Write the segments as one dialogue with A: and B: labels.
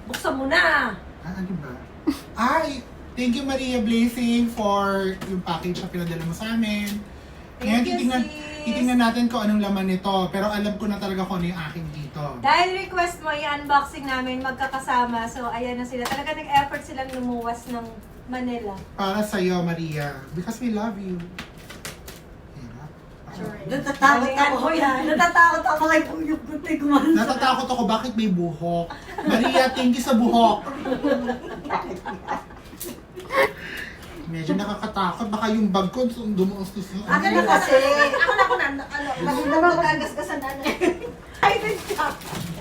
A: Buksan mo na!
B: Ano ba? Ay, thank you Maria Blazing for yung package na pinadala mo sa amin. Ngayon,
A: Thank you, sis.
B: titingnan natin kung anong laman nito. Pero alam ko na talaga kung ano yung akin dito.
A: Dahil request mo, i-unboxing namin magkakasama. So, ayan na sila. Talaga nag-effort silang lumuwas ng Manila.
B: Para sa'yo, Maria. Because we love you.
C: Natatakot ako yan. Natatakot ako kay Puyok Gunting Gumanza.
B: Natatakot ako, bakit may buhok? Maria, thank you sa buhok. Medyo nakakatakot. Baka yung bag ko dumuos sa...
C: Ako na kasi.
A: Ako na,
C: Kasi naman magagasgasan na ano.
A: Ay, ka.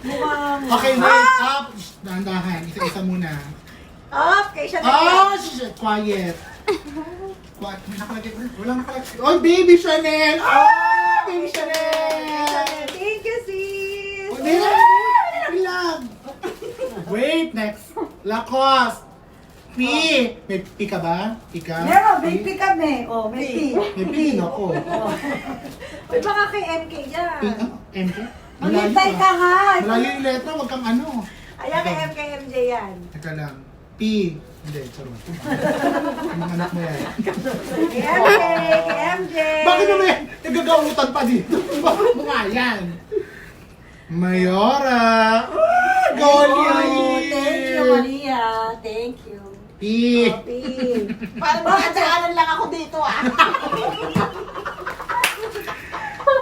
A: Mukha mo.
B: Okay, wait up. Shh, dahan-dahan. Isa-isa muna.
A: Okay, siya na
B: Oh, shh, quiet. Quiet. May nakalagay. Walang nakalagay. Oh, baby Chanel! Oh, baby Chanel!
A: Thank you, sis!
B: Wait lang. Wait, next. Lacoste. P. May P ka ba? P ka?
C: Meron, may P kami. Oh, may P.
B: May P ako.
A: Uy, baka kay MK yan.
B: P, ano? MK?
C: Maghintay ka ha.
B: Malayo yung letra, wag kang ano.
A: Ayan, kay MK, MJ yan.
B: Teka lang. P. Hindi, charot. Anong anak mo yan?
A: Kay MK, kay MJ.
B: Bakit mo yan? Nagagawutan pa dito. Bakit mo nga yan? Mayora! Ah, Golly!
C: Thank you, Maria. Thank you.
B: P.
A: Pin.
C: Parang makadaanan lang ako dito ah.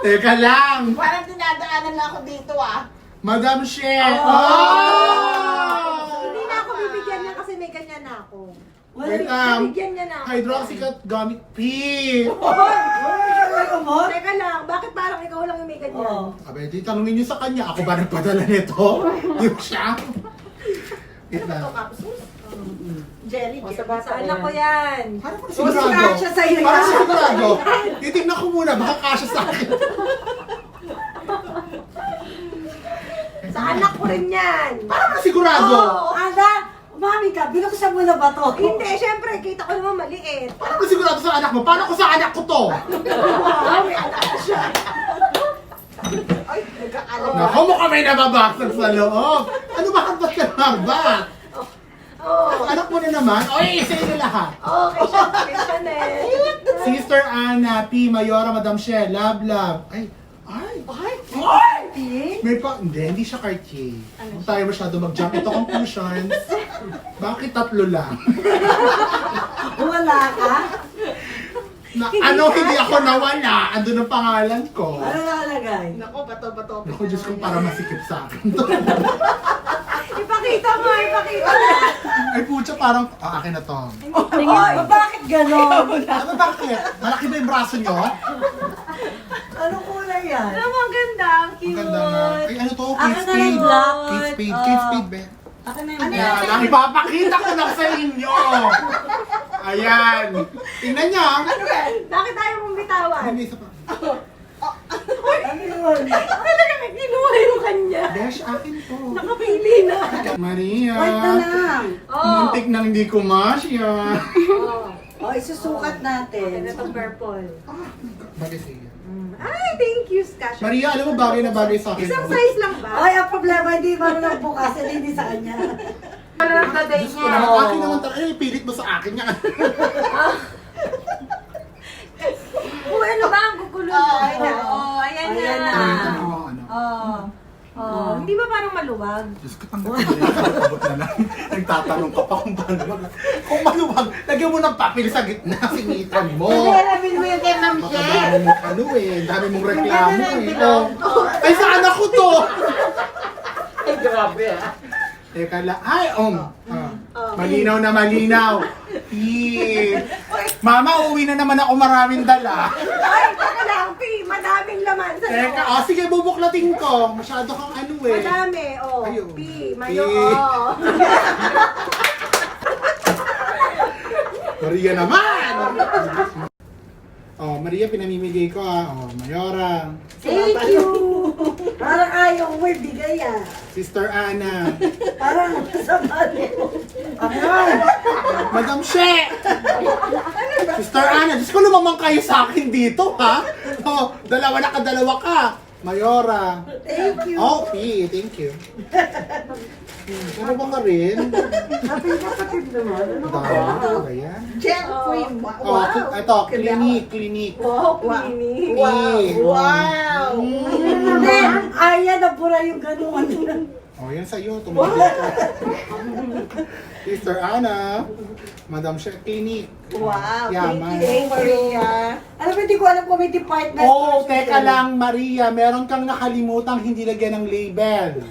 B: Teka lang.
C: Parang dinadaanan lang ako dito ah.
B: Madam She!
A: Hindi na ako bibigyan niya kasi may ganyan na ako.
B: Wait lang.
A: Bibigyan niya na ako.
B: Hydroxycut gamit P.
A: Teka lang, bakit parang ikaw lang yung may ganyan?
C: Oh.
B: Abay, di tanongin niyo sa kanya. Ako ba nagpadala nito? Yung siya? Wait lang.
A: Jelly,
C: O,
A: jelly.
C: sa bata
A: Sa anak ko yan.
B: Parang ko
C: O, si Kasha sa'yo yan.
B: Parang sigurado. Titignan ko muna, baka kasha sa akin.
A: Sa anak ko rin yan.
B: Parang sigurado.
A: Oo.
C: Ada, umami ka. Binuksan mo na ba to?
A: Hindi, syempre, kita ko naman maliit.
B: Parang sigurado sa anak mo. Paano ko sa anak ko to?
A: May anak ko siya.
C: Ay, nagkaalam.
B: Naku mo kami nababasag sa loob. Ano ba harbat ka harbat?
A: Oo.
B: Ang anak mo na naman. Oy, sa inyo lahat.
A: Okay, siya, kay Chanel.
B: Sister Anna, P. Mayora, Madam She, love, love. Ay, ay.
C: Ay,
B: May pa, hindi siya Cartier. Kung tayo masyado mag-jump ito conclusions. Bakit tatlo lang?
C: wala ka?
B: Ano, hindi ako nawala. Andun ang pangalan ko.
C: Ano nakalagay?
A: Naku, bato-bato.
B: Ako, Diyos ko, para masikip sa akin to.
A: Ipakita mo, ipakita mo.
B: Ay, putya, parang, akin na to.
C: Ay, bakit ganon?
B: Ano, bakit? Malaki ba yung braso nyo?
C: Anong kulay yan?
A: Alam mo, ang ganda, ang
B: Ang
A: cute.
B: ganda nga. Ay, ano to?
C: Akin
B: Kate
C: na lang
B: Spade.
C: black.
B: Kate Spade. Kate Spade, be.
C: Akin na
A: Ano
C: yung
A: yan?
C: black.
B: Ayan, ipapakita ko lang sa inyo. Ayan. Tingnan nyo.
A: Bakit tayo mong bitawan?
B: Ay, may isa pa.
C: Ano yun?
A: Talaga, kinuha yung kanya.
B: Besh, akin to.
A: Nakapili na.
B: Maria.
C: Wait na lang.
B: Muntik nang hindi kumasya.
A: Oh.
C: O, isusukat natin.
A: Ito purple.
B: Bagay sa'yo.
A: Ay, thank you, Skasha.
B: Maria, alam mo bagay na bagay sa akin.
A: Isang size lang ba?
C: Ay, ang problema, hindi marunong bukasan, hindi sa kanya.
B: Diyos ko naman, akin naman talaga. Ay, pilit mo sa akin yan.
A: Uy, ano ba ang gugulo? Ay, na. Oh, ayan na.
C: Ayan na.
B: Ano?
A: Oh. Oh, hindi ba parang maluwag?
B: Diyos ko, tanggap ko rin. Abot na lang. Nagtatanong ka pa kung maluwag. Kung maluwag, lagyan mo ng papel sa gitna, sinitan mo.
C: Alamin mo yung kay Ma'am
B: Baka
C: Jen.
B: dami mo ano eh, dami mong reklamo eh. Oh. Ay, sa anak ko to!
C: Ay, grabe ah.
B: Teka lang, ay, malinaw na malinaw. Mama, uwi na naman ako maraming dala.
A: Ay, baka lang, P. Madaming laman sa
B: Teka, sige, bubuklatin ko. Masyado kang ano eh.
A: Madami, oh.
B: Ayun.
A: P. Mayo,
B: P.
A: oh.
B: Maria naman! Oh, Maria, pinamimigay ko ah. Oh, Mayora.
C: Thank you. Parang ayaw mo bigay ah.
B: Sister Anna.
C: Parang sa bali mo. Ayan.
B: Madam She! Sister Anna, Diyos ko lumamang kayo sa akin dito, ha? Oh, dalawa na kadalawa ka. Mayora.
C: Thank you.
B: Oh, P, thank you. Ano ba ka rin?
C: Ating kapatid naman. Ano ka ba?
B: Ano ba yan?
D: Gel cream.
B: Oh, ito, clinique.
A: Wow, Queenie.
D: Wow.
C: Hindi, Aya, nabura yung gano'n.
B: Oh, yan sa'yo. Tumigil ka. Sister Ana. Madam Chef Clinique.
D: Wow.
B: Yaman.
D: Thank you, Maria.
C: Alam mo, hindi ko alam kung may department.
B: Oh, teka lang, Maria. Meron kang nakalimutang hindi lagyan ng label.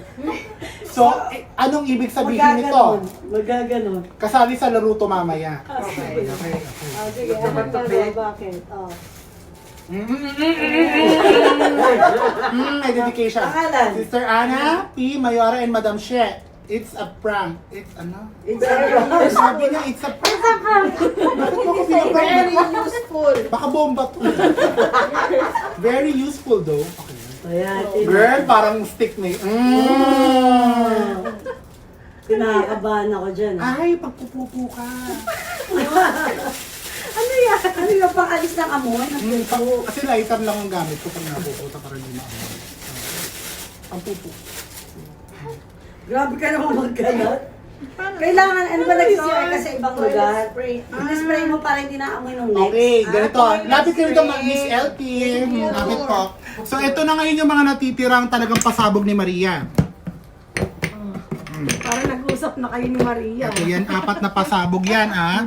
B: So, anong ibig sabihin nito?
C: Magaganon.
B: Kasali sa laro to mamaya.
C: Okay.
B: Okay.
C: Sige, ano ba? Bakit? Oh.
B: May dedication.
C: Pangalan?
B: Sister Ana, P. Mayora, and Madam She. It's a prank. It's ano?
C: It's a
B: Sabi niya, it's a prank. Bakit mo ako pinaprank?
D: Very useful.
B: Baka bomba to. Very useful though. Okay.
C: Ayan,
B: Girl, parang stick na yun.
C: kinakabahan ako dyan.
B: Ay, pagpupupo ka.
C: Ano yan? Ano yung pang-alis ng amoy?
B: Kasi lighter lang ang gamit ko pag napuputa para hindi maamoy. Ang pupo.
C: Grabe ka naman magkalat. Kailangan, ano ba nagsisira ka sa ibang lugar? Spray mo para hindi naamoy ng next.
B: Okay, ganito. Lapit ka rito, Miss LP. Lapit po. So, ito na ngayon yung mga natitirang talagang pasabog ni Maria.
C: Parang nag-usap na kayo ni Maria.
B: Ito yan, 4 na pasabog yan, ah.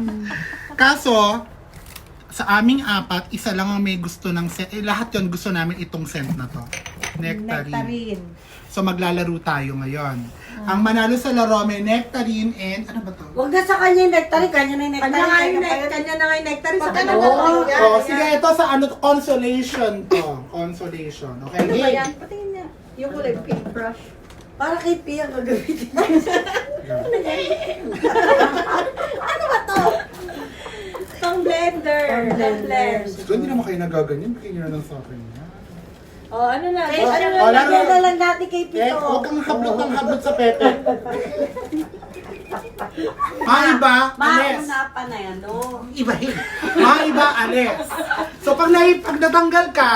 B: Kaso, sa aming 4, isa lang ang may gusto ng scent. Lahat yon gusto namin itong scent na to. Nectarine. So, maglalaro tayo ngayon. Ang manalo sa laro may nectarine and, ano ba to?
C: Huwag na sa kanya yung nectarine, kanya na yung nectarine.
D: Kanya na nga yung nectar. Sa
B: Oh, oh, sige, ito sa ano to, consolation to. Consolation, okay?
D: Ano ba yan? Patingin niya. Yung kulay pink brush.
C: Para kay Pia gagamitin.
D: Ano ba to? Pang blender. Blender.
B: So, hindi naman kayo nagaganyan, bigyan nyo na lang sa akin yan.
A: Oh, ano na?
D: Eh,
A: Ano na?
B: Oh, laro.
C: Lagyan na lang natin kay
B: Eh,
C: Pito.
B: huwag kang hablot sa pepe. Maiba, alis.
C: Mauna pa na yan, no?
B: Ibahin. Maiba, alis. So, pag natanggal ka,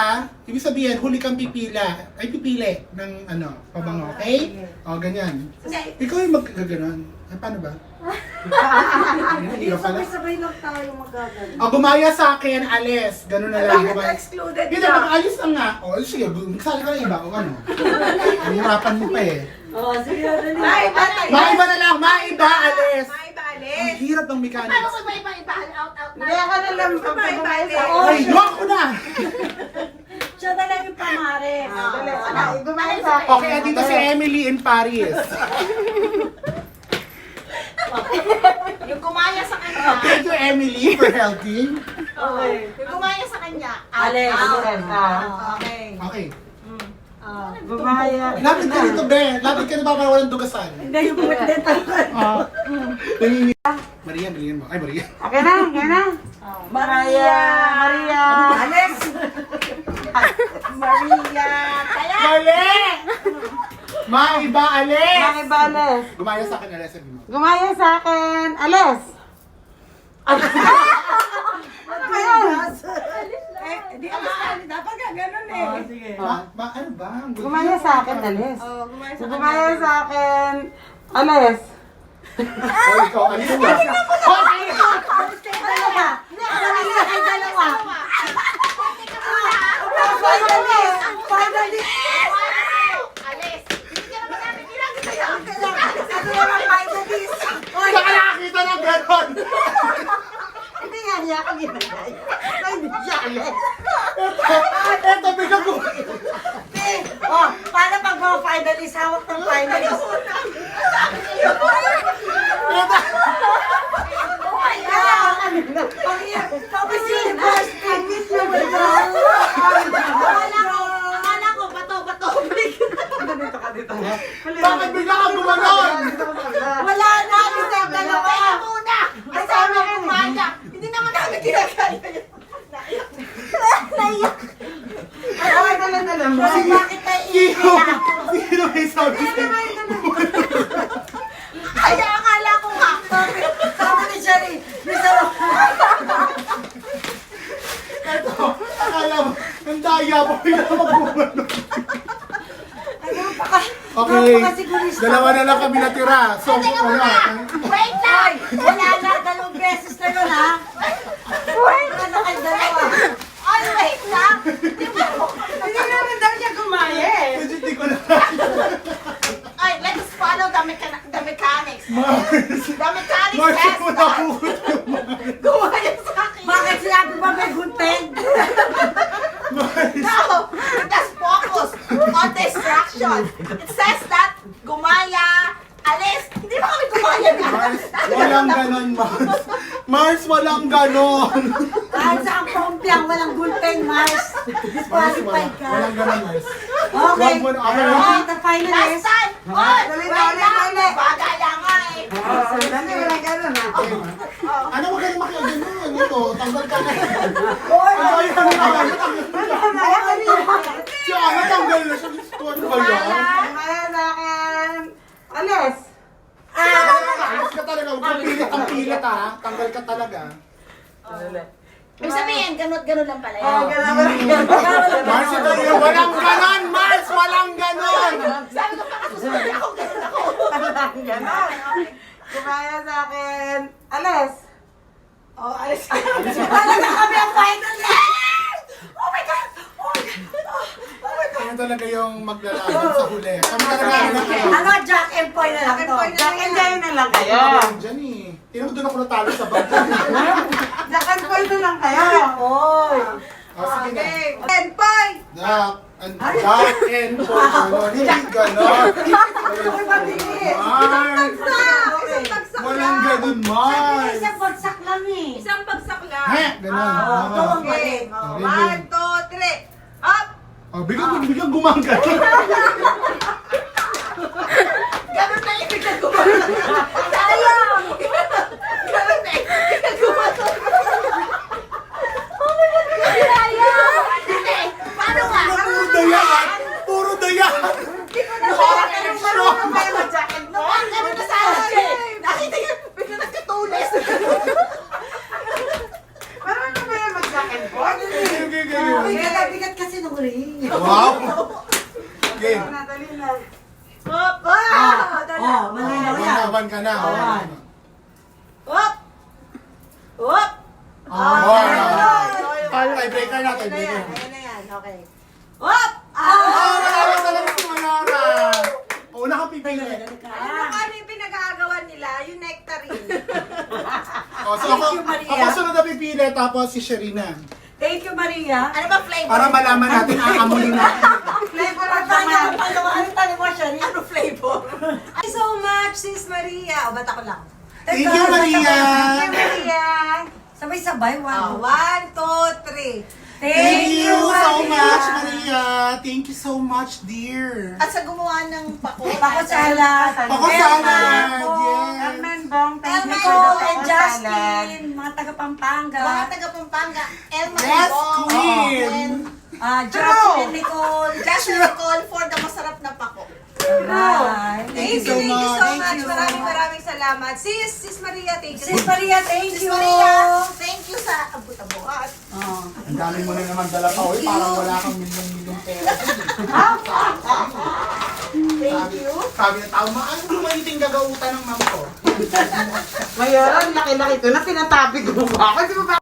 B: ibig sabihin, huli kang pipila. Ay, pipili ng ano, pabango, okay? O, ganyan. Ikaw yung mag-gaganon. Ay, paano ba?
C: Hindi,
B: Hirap pala.
C: sabay-sabay lang tayo magagano.
B: O, gumaya sa akin, alis. Ganun na lang. Gumaya.
D: Excluded
B: Hindi, mag-alis lang nga. O, sige, magsali ka na iba. O, ano? Hirapan mo pa eh.
C: Oo, sige, dali.
B: Maiba na lang, maiba, alis.
D: May
B: Ang
D: balis.
B: hirap ng mechanics.
D: may iba-ibahan out na.
C: Hindi ako na lang
D: May balis.
B: Ay, yuck ko na!
C: Siya na lang yung pamare.
B: Okay, dito si Emily in Paris.
D: Yung gumaya sa kanya.
B: Thank you, Emily, for helping.
C: Okay.
D: Yung gumaya sa kanya.
C: Alex,
D: Okay.
B: Okay.
C: Bumaya.
B: Lapit ka dito, Be. Lapit ka na ba para walang dugasan?
C: Hindi, yung puwet din tayo.
B: Nangingi. Maria, bilhin mo. Ay, Maria.
C: Okay na. Maria.
D: Alex. Maria. Kaya.
B: Mali! Maiba, Alex!
C: Bales.
B: Gumaya sa akin, Alex. Sabi mo.
C: Gumaya sa akin. Ales.
D: Ano ba yun? Di alas. Dapat ka ganun eh.
C: Sige.
B: Ano ba? Ang gulo.
C: Gumaya sa akin, Ales.
D: Oh, gumaya sa
C: Gumaya sa akin. Ales.
B: Oh, ikaw, alis ka. Oh,
C: Dalawa. Finally.
D: Alis. Hindi ka naman namin ginagawa.
C: Ano naman finalist? Oy,
B: Saan ka nakakita ng ganon?
C: hindi nga niya ako ginagay. Hindi siya Ales.
B: Eto, bigla ko.
C: Oh, paano pag mga finalist, hawak ng finalist? Tapos yung first thing, miss you with
D: Akala ko, bato.
B: Bakit bigla kang gumanon?
C: Wala na, kasi ang dalawa.
D: Kaya muna. Ay, sabi ko, gumaya. Hindi naman namin ginagaya.
C: Ay, dala. Kasi bakit
B: Sino? Sino may sabi sa'yo?
D: Kaya akala ko nga.
C: Sabi ni Sherry,
B: Akala mo, ang daya mo, bigla ka magbumanon. Okay.
C: Napakasiguro
B: Dalawa na lang kami natira. So,
C: Wait lang! Wala na, 2 beses na yun, ha? Wala na kayo dalawa.
E: Ay, wait lang.
D: Hindi naman daw niya gumaya eh.
B: Hindi ko na.
E: Ay, let's follow the mechanics. The mechanics
B: Mars,
E: test
B: mo na
E: us.
B: pugot yung Mars.
E: Gumaya sa akin.
C: Bakit sinabi ba may gunting?
E: No, just focus on the instruction. It says that gumaya, alis. Hindi ba kami gumaya na?
B: Mars, walang ganon, Mars. Mars, walang ganon.
C: Kahit sa ang paumpiyang, walang gunting, Mars.
B: Mars,
C: Disqualified ka.
B: walang ganon, Mars.
C: Okay.
B: Wag mo na, ako
C: Okay, the final
E: Last
C: is...
E: time. Oy, wait lang. Bagay lang nga eh.
D: Dali, wala ganun ha.
B: Ano, wag ka na makiaganon. Ito, tanggal ka na.
C: Oy!
B: Ay, ano si Ana, tanggal na siya. Gusto ano ba yan?
D: Gumaya sa akin. Alis.
B: Alis ka talaga. Huwag kang pilit ang pilit, ha. Tanggal ka talaga.
E: Ibig sabihin, ganun lang pala
D: Oh,
E: yun.
D: ganun.
B: Mars, ito yun. Walang ganon, Mars! Walang ganon!
E: Sabi ko pa kasusunod ako, ganun ako.
D: Ganon. Gumaya sa akin. Alis.
E: Oh, alis ka.
C: Talaga kami ang final list!
E: Oh my God! Oh my God!
B: Ano talaga yung maglalaban sa huli? Kami talaga ang
C: Ano, Jack and Poy na lang to.
D: Jack and Joy na lang kayo.
B: Diyan eh. Tinong doon ako natalo sa bag.
D: Jack and Poy na lang kayo.
C: Oy!
B: Sige na.
D: Okay. And Poy.
B: Jack and ganon. Hindi ganon. Mars! Walang ganon, Mars!
C: Isang bagsak lang eh.
A: Isang bagsak lang.
B: He! Ganon.
C: Ito ang mali.
D: Okay. 1, 2, 3. Up.
B: Oh, biglang gumanggan.
E: Ganun na yung biglang gumana. Sayang! Ganun na yung biglang gumana. Oh my God, sayang! Hindi, paano nga?
B: Puro dayan! Puro dayan!
E: Marunong kayo mag-jacket mo. Ganun na sa akin. Nakita niyo, biglang nagkatulis.
D: Marunong kayo mag-Jack and Poy.
C: Bigat kasi nung ring.
B: Wow! Game.
D: Dali na.
E: Hop!
C: Oh, malinaw yan.
B: Laban ka na.
C: Ayan.
E: Hop! Hop!
B: Tiebreaker na, tiebreaker.
E: Ayan na yan, okay. Hop!
B: Malakas talaga si Manara. Una ka pipili.
D: Ano yung pinag-aagawan nila? Yung nectarine.
B: So ako sunod na pipili, tapos si Sherina.
C: Thank you, Maria.
E: Ano ba flavor?
B: Para malaman natin, aamunin natin.
D: Flavor of the
C: Paano
D: month.
C: ang palawa? Ano tali mo siya?
E: Ano flavor?
A: Thank you so much, Sis Maria. O, bata ko lang.
B: Thank you, Maria.
D: Maria.
C: Sabay-sabay.
A: Oh, 1,
C: 1,
A: 2, 3.
B: Thank you so much, Maria. Thank you so much, dear.
E: At sa gumawa ng pako.
C: Pako salad.
B: Pako salad, yes.
D: Elman Bong, thank you for the
C: Nicole and
D: pako salad.
C: Justin, mga taga-Pampanga.
E: Mga taga Pampanga. Elma
B: Yes,
E: Bong,
B: queen.
E: and
C: Justin and Nicole.
E: Joshua Nicole for the masarap na pako.
C: Right.
B: Thank you so
A: Thank you so
B: much.
A: much. Maraming salamat. Sis Maria, thank you.
C: Sis Maria, thank
E: Sis
C: you.
E: Maria, thank you sa abot-abot.
C: Oh.
B: Ang dami mo na naman dala pa. Uy, parang wala kang milyong-milyong pera.
E: Thank you.
B: Sabi na tao, ano lumaniting gagautan ng ma'am ko?
D: Ngayon, laki-laki ito na tinatabi ko ba? Kasi ba